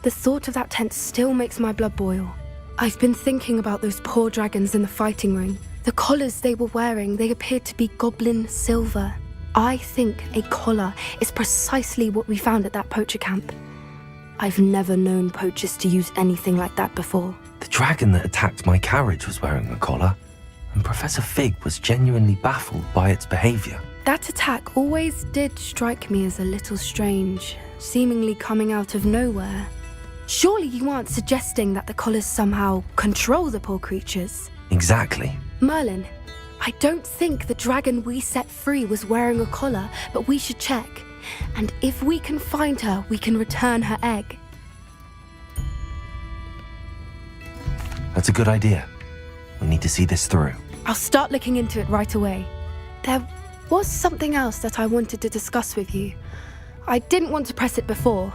The thought of that tent still makes my blood boil. I've been thinking about those poor dragons in the fighting ring. The collars they were wearing, they appeared to be goblin silver. I think a collar is precisely what we found at that poacher camp. I've never known poachers to use anything like that before.
The dragon that attacked my carriage was wearing a collar, and Professor Fig was genuinely baffled by its behavior.
That attack always did strike me as a little strange, seemingly coming out of nowhere. Surely you aren't suggesting that the collars somehow control the poor creatures?
Exactly.
Merlin, I don't think the dragon we set free was wearing a collar, but we should check. And if we can find her, we can return her egg.
That's a good idea. We need to see this through.
I'll start looking into it right away. There was something else that I wanted to discuss with you. I didn't want to press it before.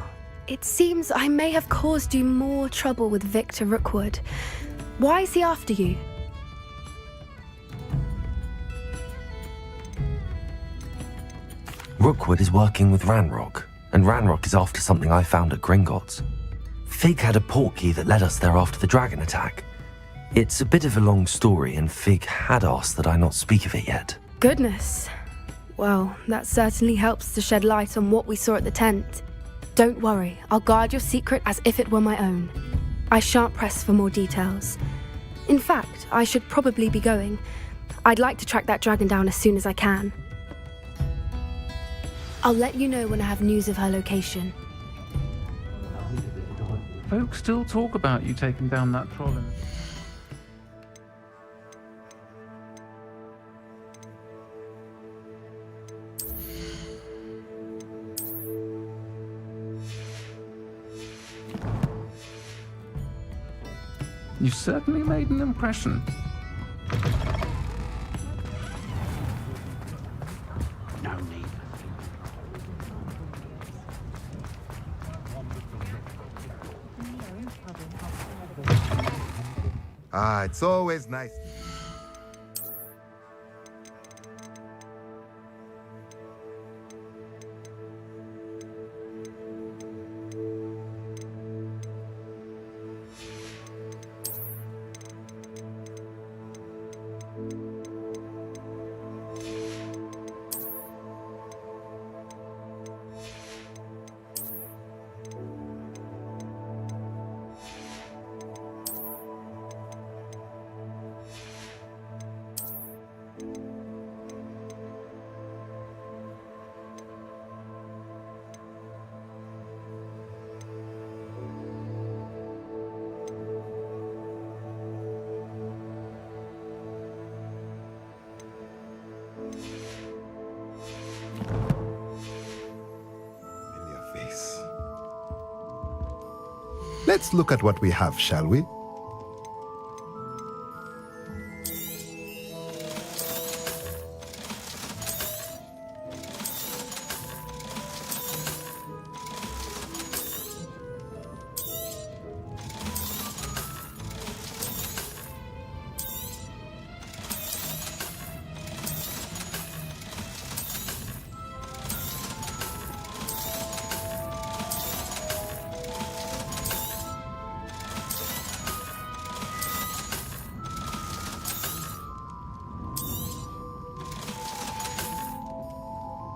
It seems I may have caused you more trouble with Victor Rookwood. Why is he after you?
Rookwood is working with Ranrock, and Ranrock is after something I found at Gringotts. Fig had a portkey that led us there after the dragon attack. It's a bit of a long story, and Fig had asked that I not speak of it yet.
Goodness. Well, that certainly helps to shed light on what we saw at the tent. Don't worry, I'll guard your secret as if it were my own. I shan't press for more details. In fact, I should probably be going. I'd like to track that dragon down as soon as I can. I'll let you know when I have news of her location.
Folks still talk about you taking down that troll. You've certainly made an impression.
No need.
It's always nice. Let's look at what we have, shall we?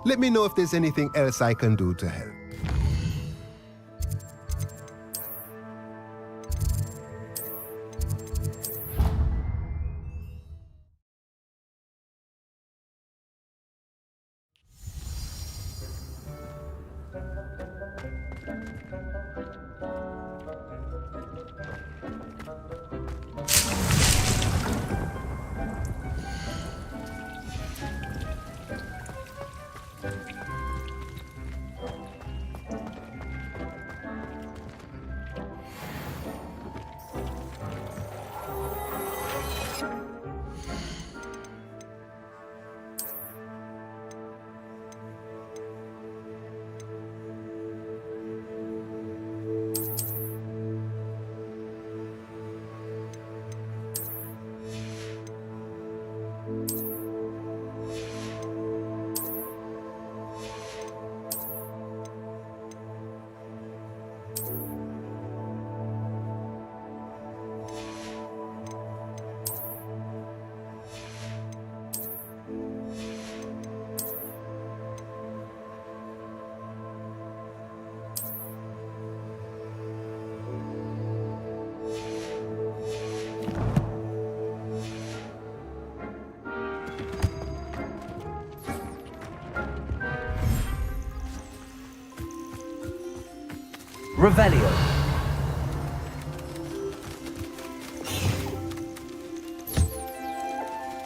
Let me know if there's anything else I can do to help.
Revelio.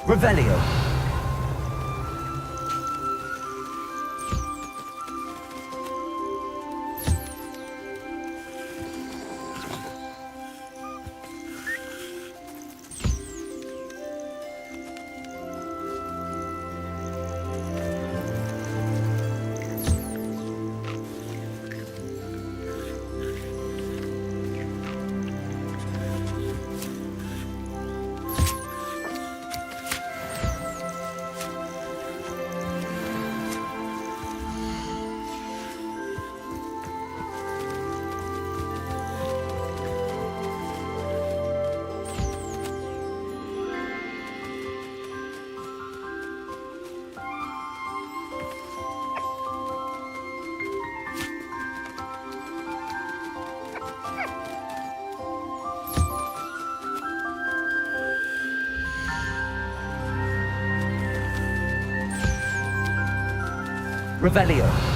Revelio. Revelio.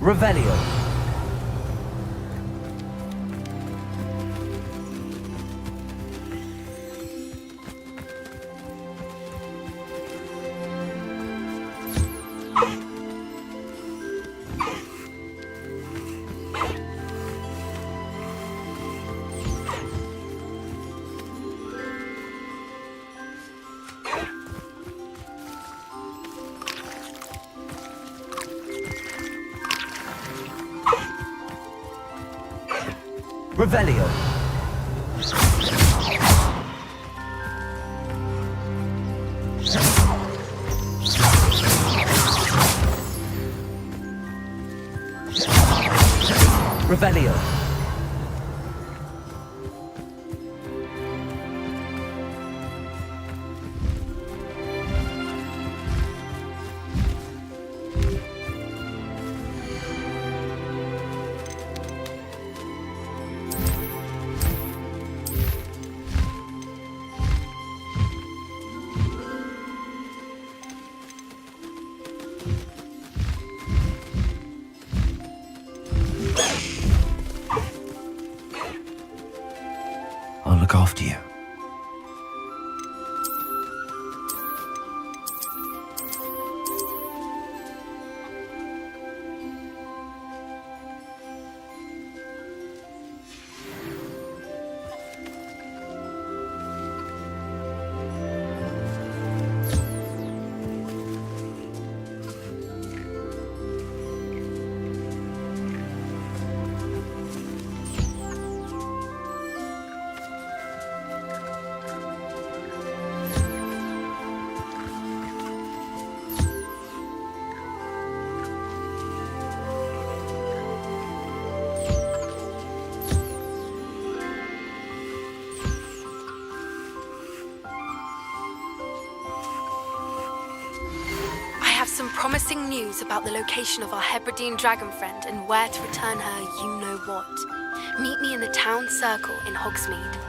Revelio. Revelio. Revelio. I'll look after you.
Some promising news about the location of our Hebridean dragon friend and where to return her you know what. Meet me in the town circle in Hogsmeade.